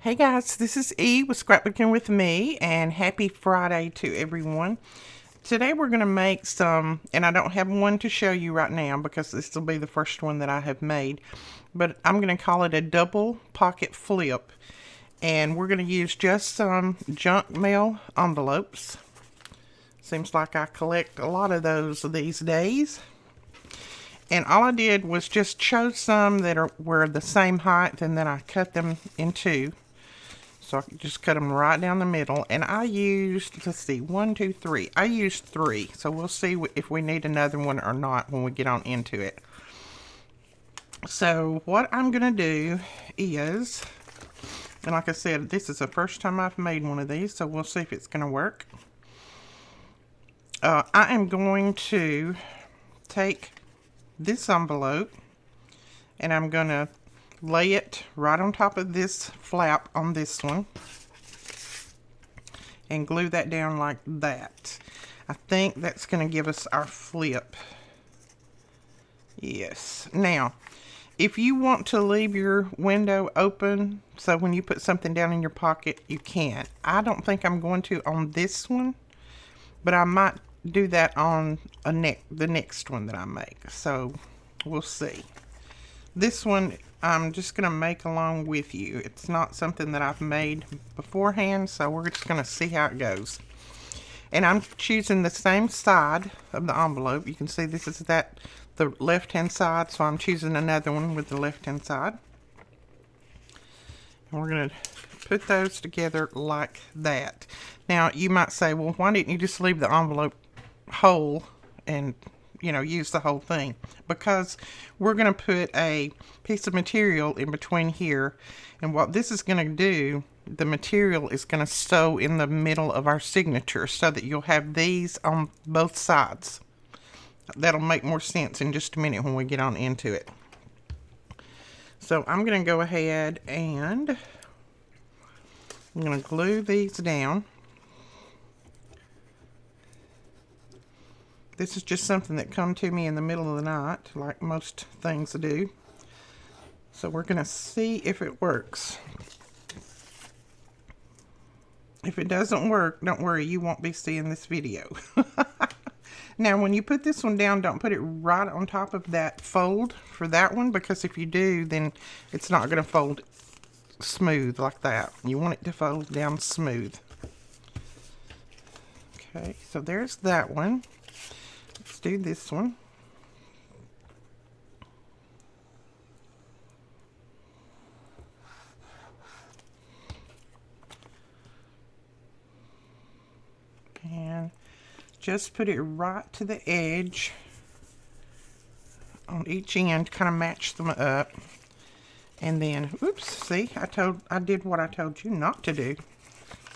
Hey guys, this is E with Scrapbooking with Me, and happy Friday to everyone. Today we're going to make some, and I don't have one to show you right now because this will be the first one that I have made, but I'm going to call it a double pocket flip, and we're going to use just some junk mail envelopes. Seems like I collect a lot of those these days. And all I did was just chose some that were the same height, and then I cut them in two. So I just cut them right down the middle. And I used, let's see, 1, 2, 3. I used 3. So we'll see if we need another one or not when we get on into it. So what I'm going to do is, and like I said, this is the first time I've made one of these. So we'll see if it's going to work. I am going to take this envelope and I'm going to lay it right on top of this flap on this one and glue that down like that. I think that's going to give us our flip. Yes. Now, if you want to leave your window open so when you put something down in your pocket, you can. I don't think I'm going to on this one, but I might do that on the next one that I make. So we'll see. This one I'm just going to make along with you. It's not something that I've made beforehand, so we're just going to see how it goes. And I'm choosing the same side of the envelope. You can see this is the left-hand side, so I'm choosing another one with the left-hand side. And we're going to put those together like that. Now, you might say, well, why didn't you just leave the envelope whole and use the whole thing? Because we're going to put a piece of material in between here, and what this is going to do, the material is going to sew in the middle of our signature so that you'll have these on both sides. That'll make more sense in just a minute when we get on into it. So I'm going to go ahead and I'm going to glue these down. This is just something that come to me in the middle of the night, like most things do. So we're going to see if it works. If it doesn't work, don't worry, you won't be seeing this video. Now, when you put this one down, don't put it right on top of that fold for that one, because if you do, then it's not going to fold smooth like that. You want it to fold down smooth. Okay, so there's that one. Let's do this one. And just put it right to the edge on each end, kind of match them up. And then, oops, see, I did what I told you not to do.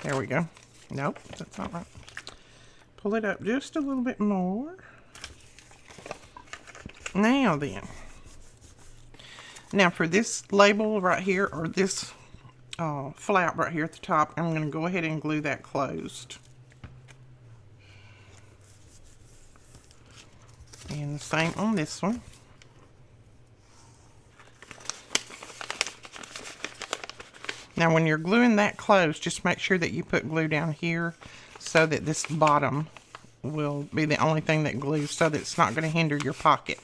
There we go. Nope, that's not right. Pull it up just a little bit more. Now then, now for this label right here, or this flap right here at the top, I'm going to go ahead and glue that closed. And the same on this one. Now when you're gluing that closed, just make sure that you put glue down here so that this bottom will be the only thing that glues, so that it's not going to hinder your pocket.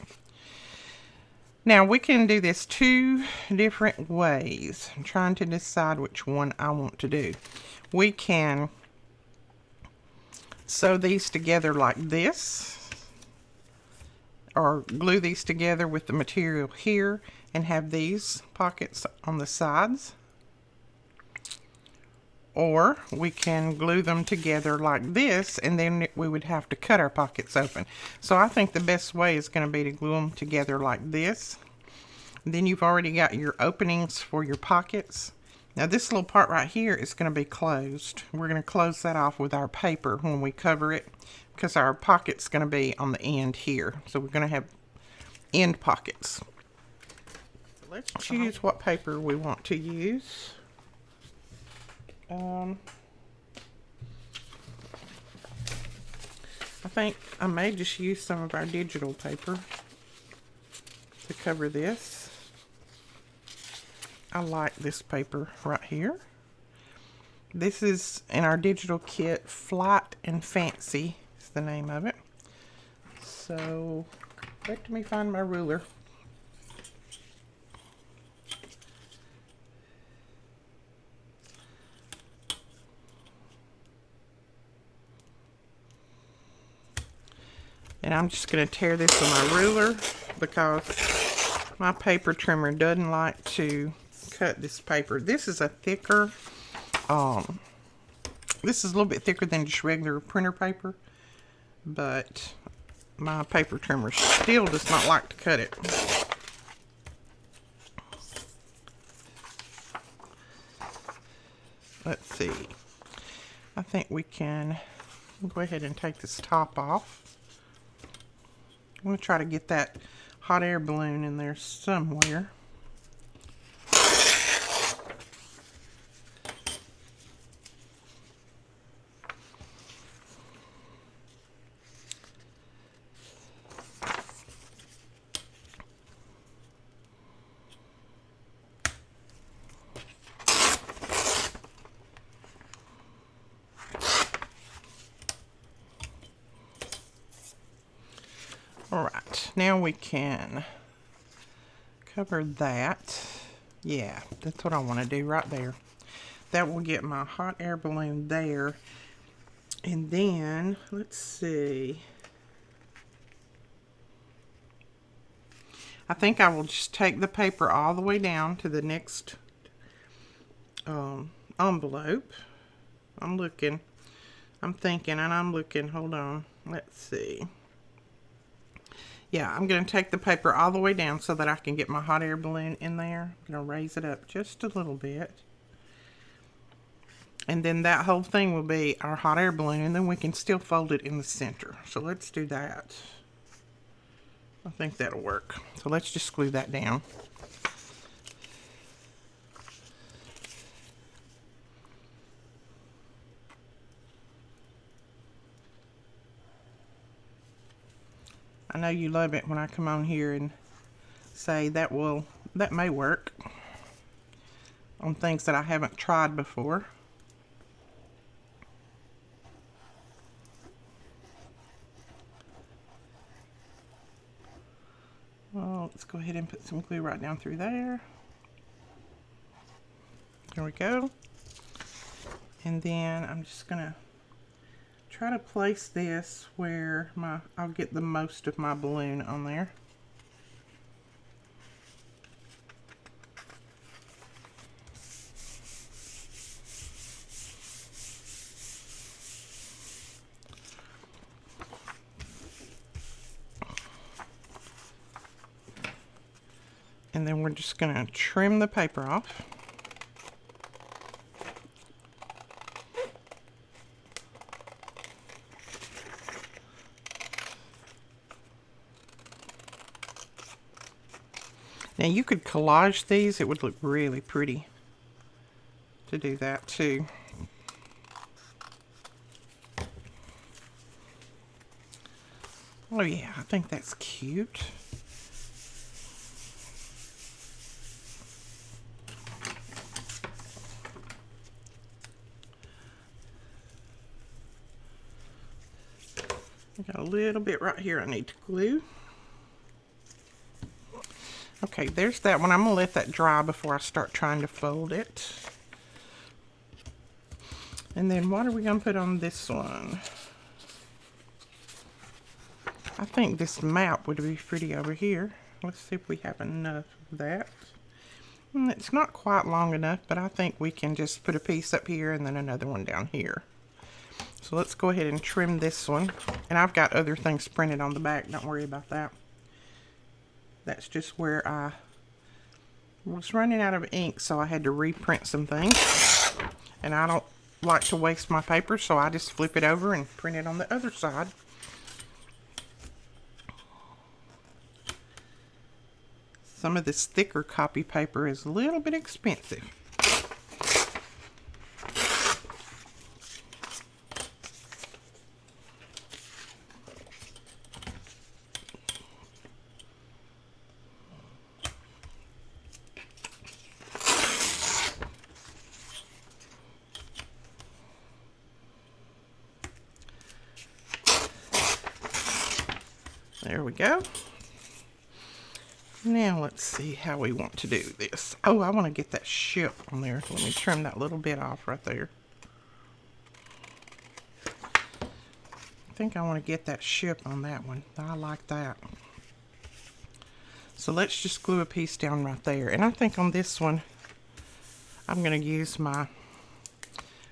Now we can do this two different ways. I'm trying to decide which one I want to do. We can sew these together like this, or glue these together with the material here and have these pockets on the sides. Or we can glue them together like this, and then we would have to cut our pockets open. So I think the best way is going to be to glue them together like this. Then you've already got your openings for your pockets. Now this little part right here is going to be closed. We're going to close that off with our paper when we cover it, because our pocket's going to be on the end here. So we're going to have end pockets. Let's choose what paper we want to use. I think I may just use some of our digital paper to cover this. I like this paper right here. This is in our digital kit, Flight and Fancy is the name of it. So, let me find my ruler. And I'm just going to tear this with my ruler because my paper trimmer doesn't like to cut this paper. This is a thicker, this is a little bit thicker than just regular printer paper, but my paper trimmer still does not like to cut it. Let's see. I think we can go ahead and take this top off. I'm going to try to get that hot air balloon in there somewhere. Alright, now we can cover that. Yeah, that's what I want to do right there. That will get my hot air balloon there. And then, let's see. I think I will just take the paper all the way down to the next envelope. I'm looking, I'm thinking, and I'm looking. Hold on. Let's see. Yeah, I'm going to take the paper all the way down so that I can get my hot air balloon in there. I'm going to raise it up just a little bit. And then that whole thing will be our hot air balloon, and then we can still fold it in the center. So let's do that. I think that'll work. So let's just glue that down. I know you love it when I come on here and say that may work on things that I haven't tried before. Well, let's go ahead and put some glue right down through there. There we go. And then I'm just gonna try to place this where I'll get the most of my balloon on there. And then we're just going to trim the paper off. Now you could collage these. It would look really pretty to do that too. Oh yeah, I think that's cute. I got a little bit right here I need to glue. Okay, there's that one. I'm going to let that dry before I start trying to fold it. And then what are we going to put on this one? I think this map would be pretty over here. Let's see if we have enough of that. It's not quite long enough, but I think we can just put a piece up here and then another one down here. So let's go ahead and trim this one. And I've got other things printed on the back. Don't worry about that. That's just where I was running out of ink, so I had to reprint some things. And I don't like to waste my paper, so I just flip it over and print it on the other side. Some of this thicker copy paper is a little bit expensive. There we go. Now let's see how we want to do this. Oh, I want to get that ship on there. Let me trim that little bit off right there. I think I want to get that ship on that one. I like that. So let's just glue a piece down right there. And I think on this one, I'm going to use my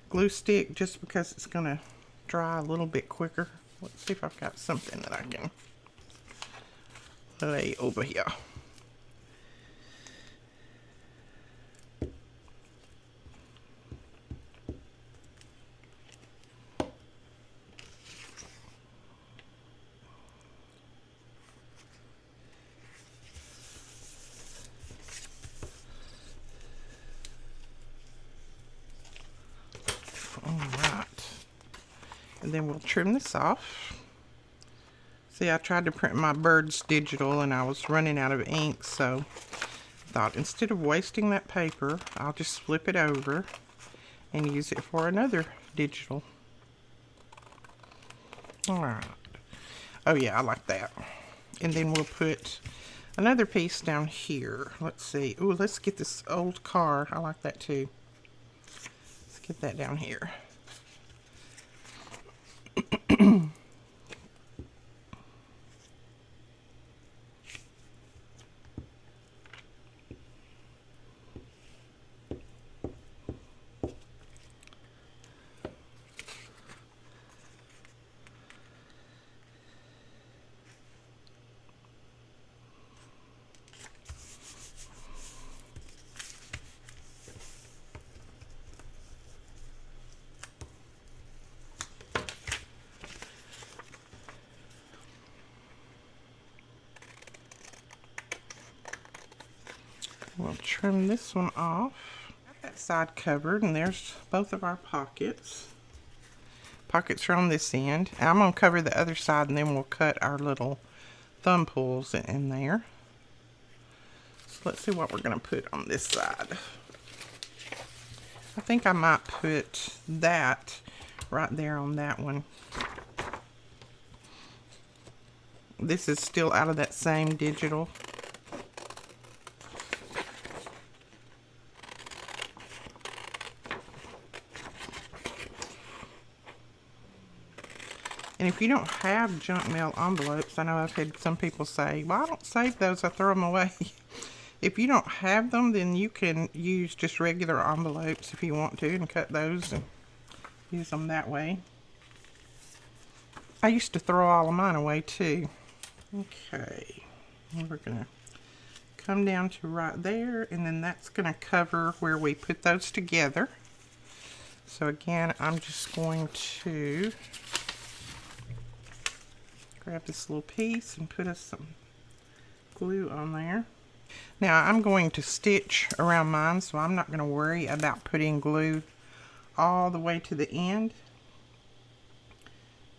glue stick just because it's going to dry a little bit quicker. Let's see if I've got something that I can lay over here. And then we'll trim this off. See, I tried to print my birds digital and I was running out of ink, so I thought instead of wasting that paper, I'll just flip it over and use it for another digital. Alright. Oh yeah, I like that. And then we'll put another piece down here. Let's see. Ooh, let's get this old car. I like that too. Let's get that down here. We'll trim this one off. Got that side covered, and there's both of our pockets. Pockets are on this end. I'm going to cover the other side, and then we'll cut our little thumb pulls in there. So let's see what we're going to put on this side. I think I might put that right there on that one. This is still out of that same digital. And if you don't have junk mail envelopes, I know I've had some people say, well, I don't save those, I throw them away. If you don't have them, then you can use just regular envelopes if you want to and cut those and use them that way. I used to throw all of mine away too. Okay, and we're going to come down to right there, and then that's going to cover where we put those together. So again, I'm just going to grab this little piece and put us some glue on there. Now I'm going to stitch around mine, so I'm not going to worry about putting glue all the way to the end.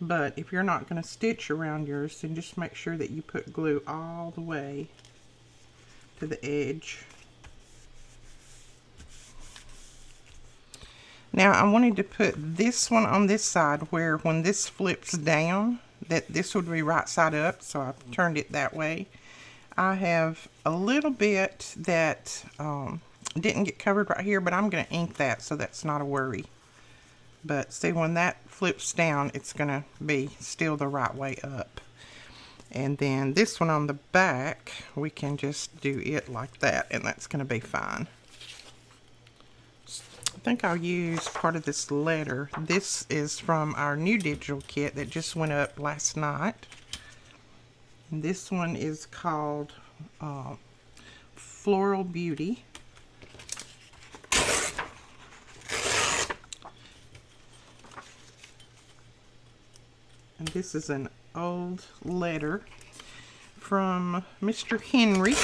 But if you're not going to stitch around yours, then just make sure that you put glue all the way to the edge. Now I wanted to put this one on this side where when this flips down, that this would be right side up, so I turned it that way. I have a little bit that didn't get covered right here, but I'm going to ink that, so that's not a worry. But see, when that flips down, it's going to be still the right way up. And then this one on the back, we can just do it like that, and that's going to be fine. I think I'll use part of this letter. This is from our new digital kit that just went up last night. And this one is called Floral Beauty. And this is an old letter from Mr. Henry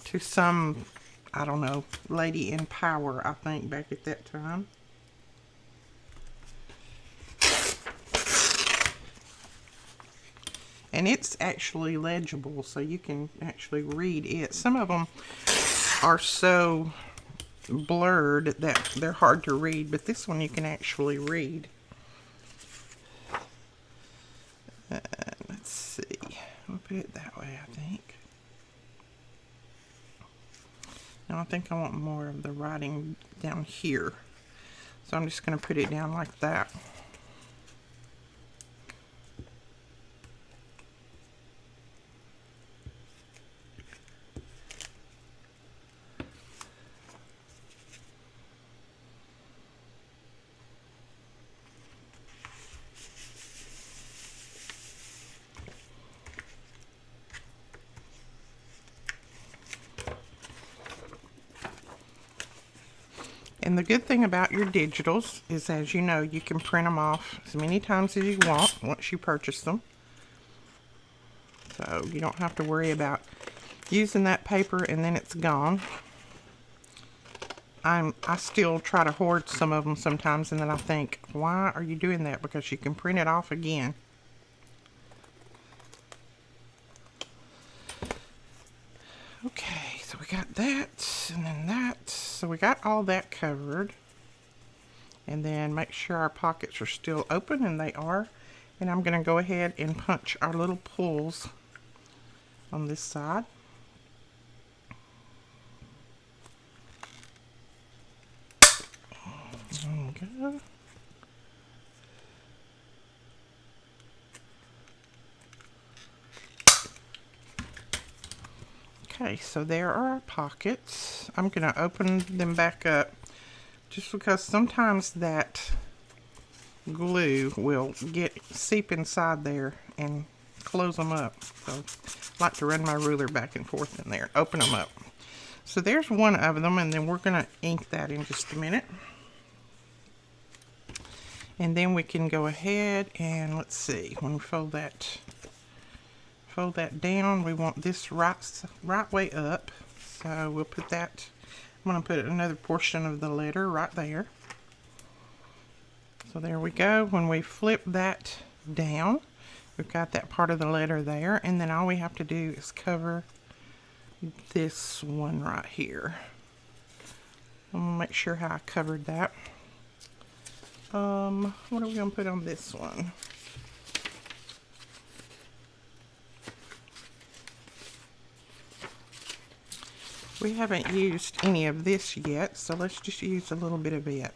to some, I don't know, lady in power, I think, back at that time. And it's actually legible, so you can actually read it. Some of them are so blurred that they're hard to read, but this one you can actually read. Let's see. Put it that way, I think. Now I think I want more of the writing down here. So I'm just going to put it down like that. And the good thing about your digitals is, as you know, you can print them off as many times as you want once you purchase them. So you don't have to worry about using that paper and then it's gone. I still try to hoard some of them sometimes, and then I think, why are you doing that? Because you can print it off again. Okay, so we got that, and then that. So we got all that covered. And then make sure our pockets are still open, and they are. And I'm going to go ahead and punch our little pulls on this side. There we go. Okay, so there are our pockets. I'm going to open them back up just because sometimes that glue will seep inside there and close them up. So I like to run my ruler back and forth in there, open them up. So there's one of them, and then we're going to ink that in just a minute. And then we can go ahead and, let's see, when we fold that down, we want this right way up. So we'll put that, I'm going to put another portion of the letter right there. So there we go. When we flip that down, we've got that part of the letter there, and then all we have to do is cover this one right here. I'm going to make sure how I covered that. What are we going to put on this one? We haven't used any of this yet, so let's just use a little bit of it.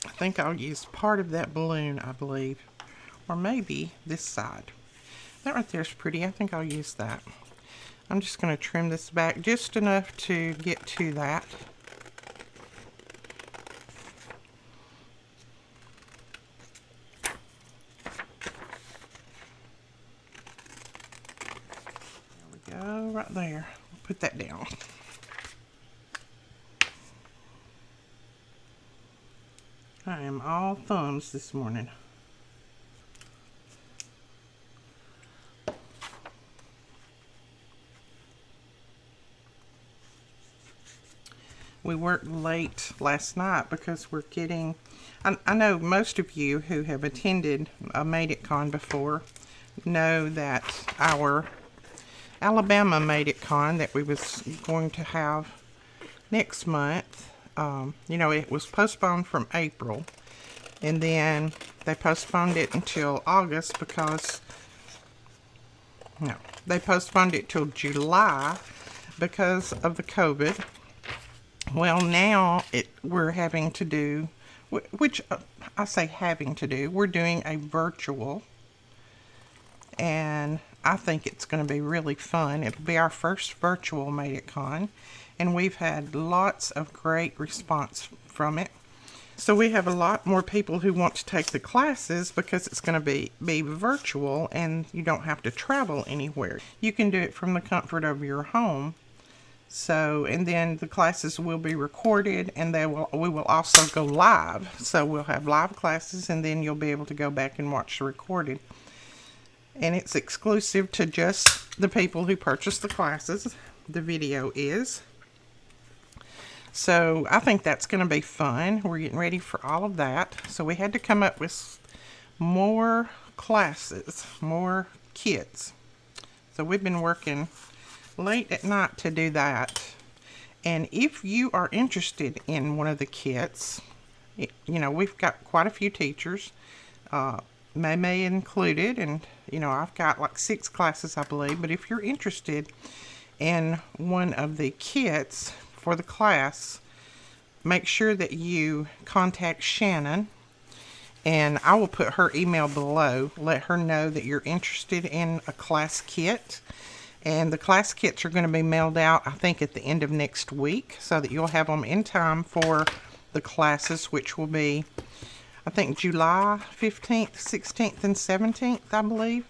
I think I'll use part of that balloon, I believe. Or maybe this side. That right there is pretty. I think I'll use that. I'm just going to trim this back just enough to get to that. There we go, right there. We'll put that down. I am all thumbs this morning. We worked late last night because we're getting, I know most of you who have attended a Made It Con before know that our Alabama Made It Con that we was going to have next month, you know, it was postponed from April, and then they postponed it until August because, no, they postponed it till July because of the COVID. Well, now we're having to do, which I say having to do, we're doing a virtual, and I think it's going to be really fun. It'll be our first virtual Made It Con, and we've had lots of great response from it. So we have a lot more people who want to take the classes because it's going to be virtual, and you don't have to travel anywhere. You can do it from the comfort of your home. So, and then the classes will be recorded, and we will also go live. So we'll have live classes, and then you'll be able to go back and watch the recorded. And it's exclusive to just the people who purchase the classes. The video is. So I think that's going to be fun. We're getting ready for all of that. So we had to come up with more classes, more kits. So we've been working late at night to do that. And if you are interested in one of the kits, you know, we've got quite a few teachers. May included, and you know, I've got like 6 classes, I believe. But if you're interested in one of the kits for the class, make sure that you contact Shannon, and I will put her email below. Let her know that you're interested in a class kit. And the class kits are going to be mailed out, I think, at the end of next week, so that you'll have them in time for the classes, which will be, I think, July 15th, 16th, and 17th, I believe.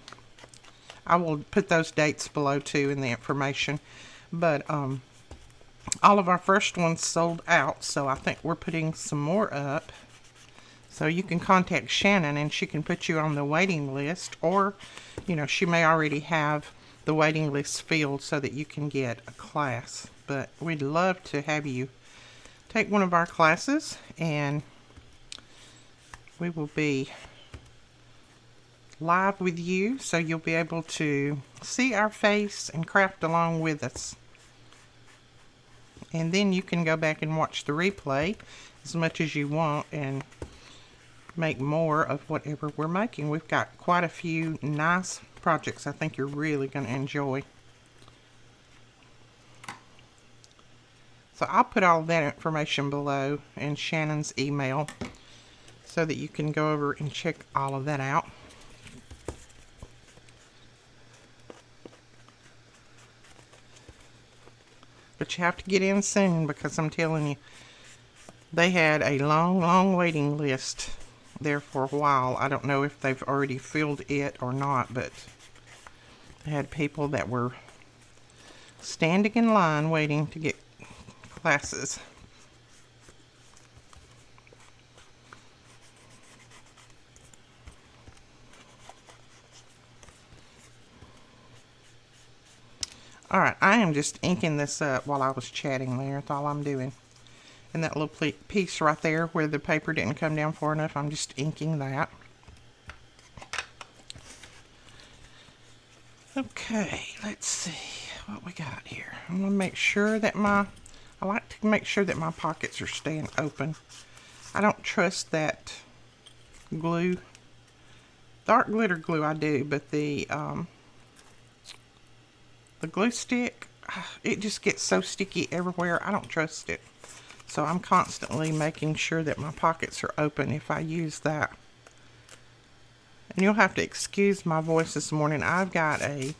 I will put those dates below, too, in the information. But all of our first ones sold out, so I think we're putting some more up. So you can contact Shannon, and she can put you on the waiting list, or, you know, she may already have the waiting list filled so that you can get a class. But we'd love to have you take one of our classes, and we will be live with you, so you'll be able to see our face and craft along with us. And then you can go back and watch the replay as much as you want and make more of whatever we're making. We've got quite a few nice projects I think you're really going to enjoy. So I'll put all that information below in Shannon's email so that you can go over and check all of that out. But you have to get in soon, because I'm telling you, they had a long waiting list there for a while. I don't know if they've already filled it or not, but they had people that were standing in line waiting to get classes. Alright, I am just inking this up while I was chatting there. That's all I'm doing. And that little piece right there where the paper didn't come down far enough, I'm just inking that. Okay, let's see what we got here. I'm going to make sure that I like to make sure that my pockets are staying open. I don't trust that glue. Dark glitter glue I do, but the glue stick, it just gets so sticky everywhere. I don't trust it. So I'm constantly making sure that my pockets are open if I use that. And you'll have to excuse my voice this morning. I've got a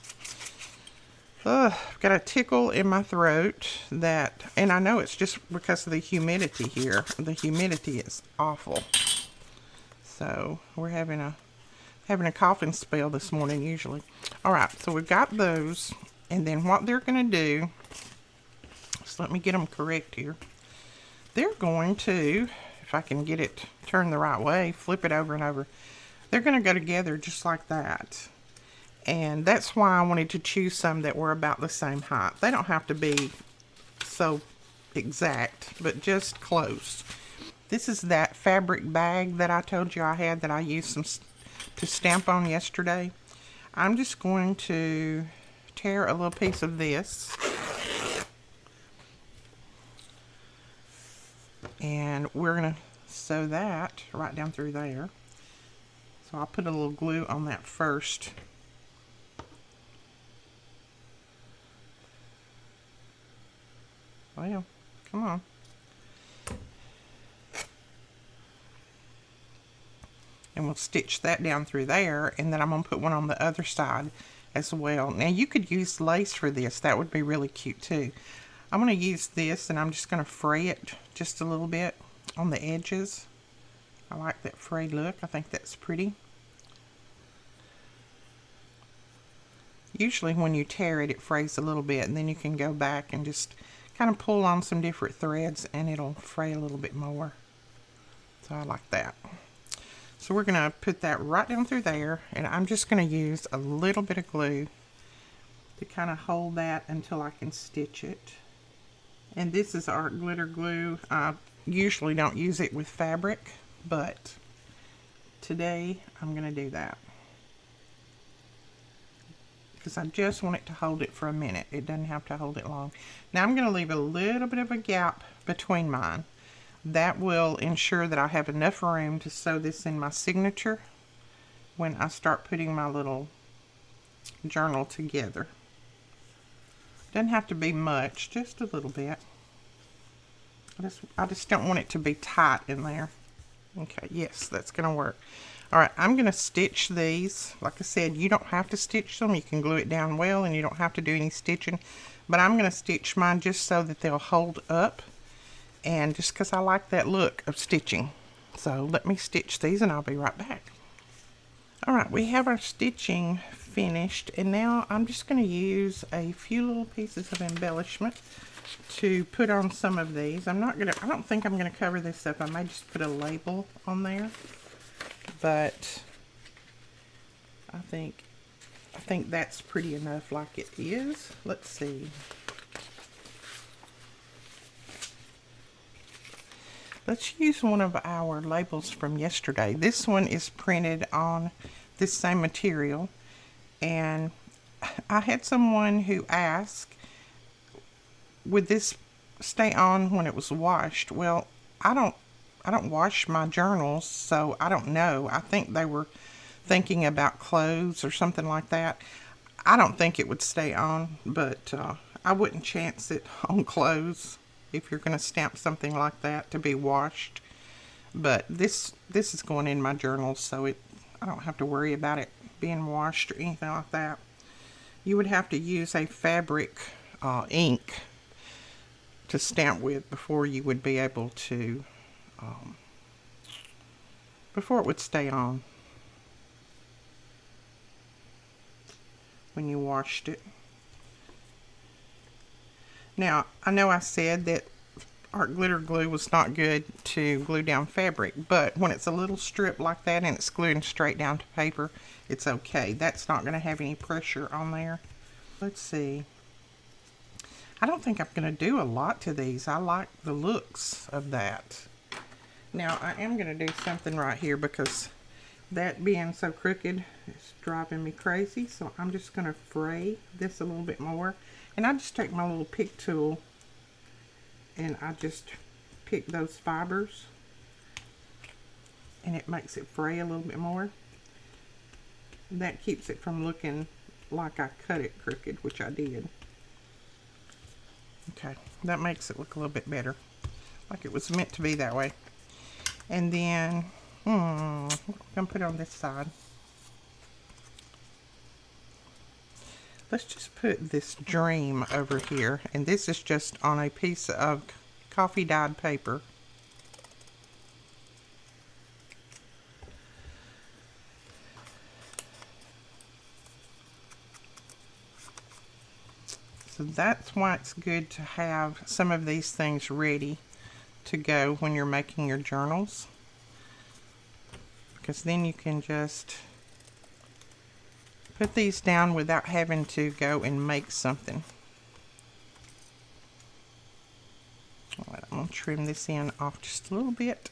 tickle in my throat and I know it's just because of the humidity here. The humidity is awful. So we're having a coughing spell this morning usually. All right, so we've got those, and then what they're going to do, just let me get them correct here. They're going to, if I can get it turned the right way, flip it over and over. They're going to go together just like that. And that's why I wanted to choose some that were about the same height. They don't have to be so exact, but just close. This is that fabric bag that I told you I had that I used to stamp on yesterday. I'm just going to tear a little piece of this. And we're going to sew that right down through there. So I'll put a little glue on that first. Well, come on. And we'll stitch that down through there, and then I'm going to put one on the other side as well. Now you could use lace for this. That would be really cute too. I'm going to use this, and I'm just going to fray it just a little bit on the edges. I like that frayed look. I think that's pretty. Usually when you tear it, it frays a little bit, and then you can go back and just kind of pull on some different threads, and it'll fray a little bit more. So I like that. So we're going to put that right down through there, and I'm just going to use a little bit of glue to kind of hold that until I can stitch it. And this is our glitter glue. I usually don't use it with fabric, but today I'm going to do that, because I just want it to hold it for a minute. It doesn't have to hold it long. Now I'm going to leave a little bit of a gap between mine. That will ensure that I have enough room to sew this in my signature when I start putting my little journal together. Doesn't have to be much, just a little bit. I just don't want it to be tight in there. Okay, yes, that's going to work. All right, I'm going to stitch these. Like I said, you don't have to stitch them. You can glue it down well and you don't have to do any stitching. But I'm going to stitch mine just so that they'll hold up. And just because I like that look of stitching. So let me stitch these and I'll be right back. All right, we have our stitching finished. And now I'm just going to use a few little pieces of embellishment to put on some of these. I don't think I'm gonna cover this up. I may just put a label on there, but I think that's pretty enough like it is. Let's see. Let's use one of our labels from yesterday. This one is printed on this same material, and I had someone who asked, would this stay on when it was washed? Well, I don't wash my journals, so I don't know. I think they were thinking about clothes or something like that. I don't think it would stay on, but I wouldn't chance it on clothes if you're going to stamp something like that to be washed. But this is going in my journals, so I don't have to worry about it being washed or anything like that. You would have to use a fabric ink to stamp with before you would be able to, before it would stay on when you washed it. Now, I know I said that art glitter glue was not good to glue down fabric, but when it's a little strip like that and it's gluing straight down to paper, it's okay. That's not going to have any pressure on there. Let's see. I don't think I'm going to do a lot to these. I like the looks of that. Now, I am going to do something right here because that being so crooked is driving me crazy. So I'm just going to fray this a little bit more. And I just take my little pick tool and I just pick those fibers. And it makes it fray a little bit more. That keeps it from looking like I cut it crooked, which I did. Okay, that makes it look a little bit better, like it was meant to be that way. And then, I'm going to put it on this side. Let's just put this dream over here, and this is just on a piece of coffee dyed paper. So that's why it's good to have some of these things ready to go when you're making your journals, because then you can just put these down without having to go and make something. All right, I'm going to trim this in off just a little bit.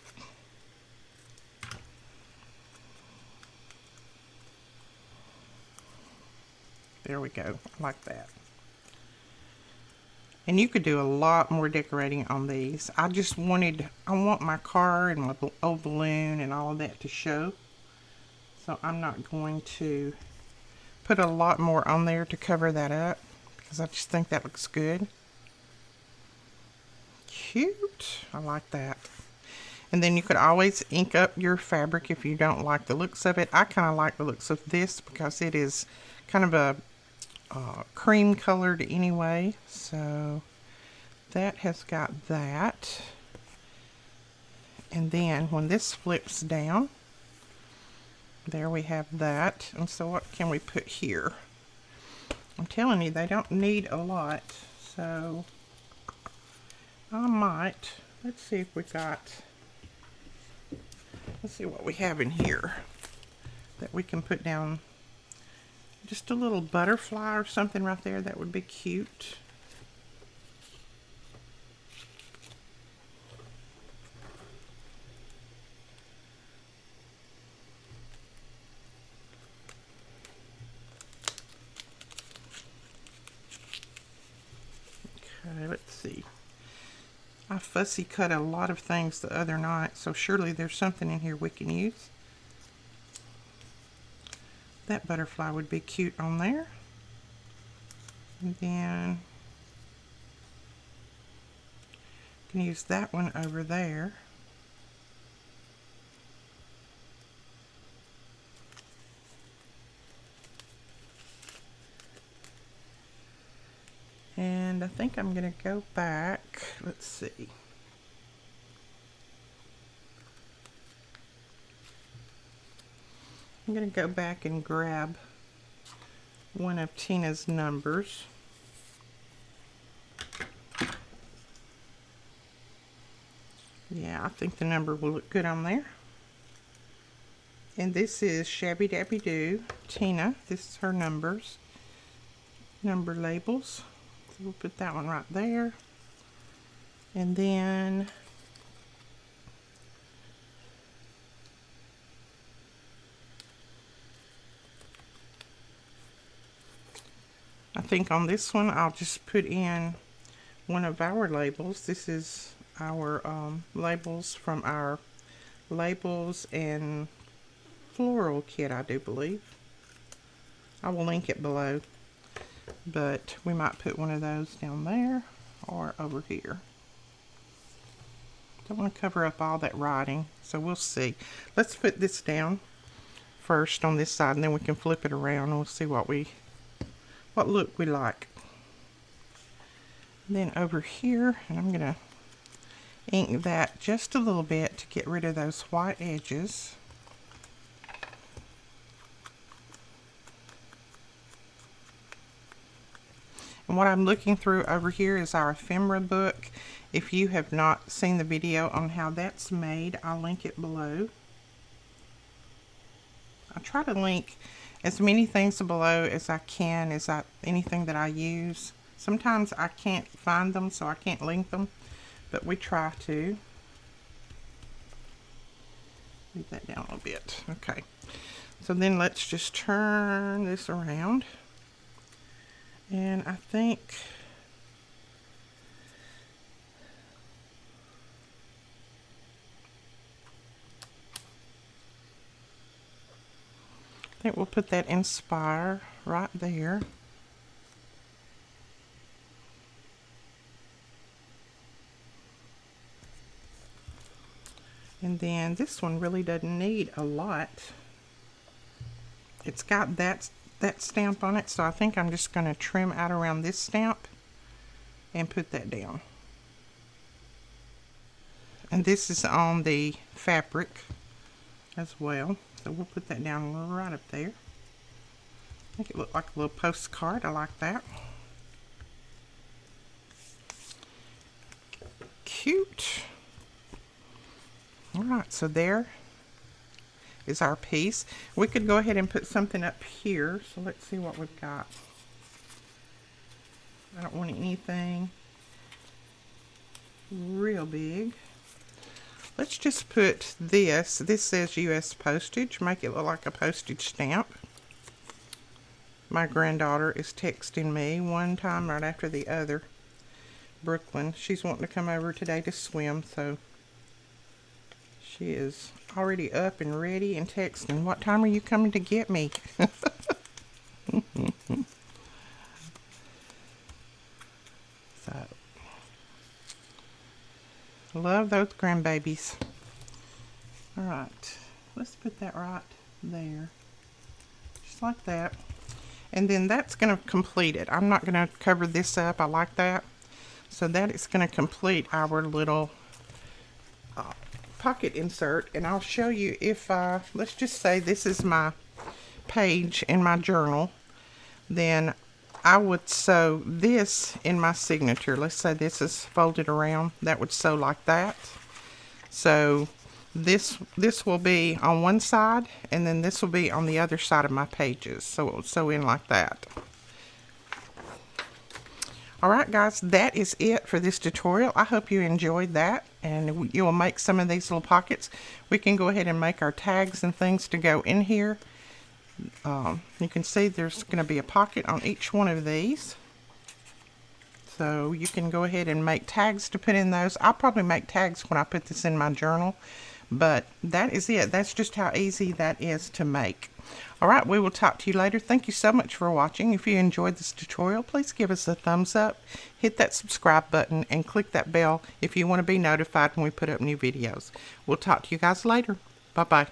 There we go, like that. And you could do a lot more decorating on these. I want my car and my old balloon and all of that to show. So I'm not going to put a lot more on there to cover that up, because I just think that looks good. Cute. I like that. And then you could always ink up your fabric if you don't like the looks of it. I kind of like the looks of this because it is kind of a cream colored anyway, so that has got that. And then when this flips down, there we have that. And so what can we put here? I'm telling you, they don't need a lot, so I might, let's see what we have in here that we can put down. Just a little butterfly or something right there. That would be cute. Okay, let's see. I fussy cut a lot of things the other night, so surely there's something in here we can use. That butterfly would be cute on there. And then you can use that one over there. And I think I'm going to go back. Let's see. I'm going to go back and grab one of Tina's numbers. Yeah, I think the number will look good on there. And this is Shabby Dabby Doo, Tina. This is her numbers. Number labels. So we'll put that one right there. And then I think on this one I'll just put in one of our labels. This is our labels from our labels and floral kit, I do believe. I will link it below, but we might put one of those down there or over here. Don't want to cover up all that writing, so we'll see. Let's put this down first on this side, and then we can flip it around and we'll see what look we like. And then over here, and I'm gonna ink that just a little bit to get rid of those white edges. And what I'm looking through over here is our ephemera book. If you have not seen the video on how that's made, I'll link it below. I try to link as many things below as I can, anything that I use. Sometimes I can't find them, so I can't link them, but we try to. Move that down a little bit. Okay. So then let's just turn this around. And I think we'll put that Inspire right there. And then this one really doesn't need a lot. It's got that stamp on it, so I think I'm just going to trim out around this stamp and put that down. And this is on the fabric as well, so we'll put that down right up there. Make it look like a little postcard. I like that. Cute. Alright, so there is our piece. We could go ahead and put something up here, so let's see what we've got. I don't want anything real big. Let's just put this says US postage, make it look like a postage stamp. My granddaughter is texting me one time right after the other. Brooklyn, she's wanting to come over today to swim, so she is already up and ready and texting, what time are you coming to get me? So, love those grandbabies. Alright, let's put that right there. Just like that. And then that's going to complete it. I'm not going to cover this up. I like that. So that is going to complete our little pocket insert. And I'll show you if, let's just say this is my page in my journal. Then I would sew this in my signature. Let's say this is folded around. That would sew like that. So this will be on one side, and then this will be on the other side of my pages. So it will sew in like that. Alright guys, that is it for this tutorial. I hope you enjoyed that, and you will make some of these little pockets. We can go ahead and make our tags and things to go in here. You can see there's going to be a pocket on each one of these. So you can go ahead and make tags to put in those. I'll probably make tags when I put this in my journal, But that is it. That's just how easy that is to make. All right, we will talk to you later. Thank you so much for watching. If you enjoyed this tutorial, please give us a thumbs up, hit that subscribe button, and click that bell if you want to be notified when we put up new videos. We'll talk to you guys later. Bye-bye.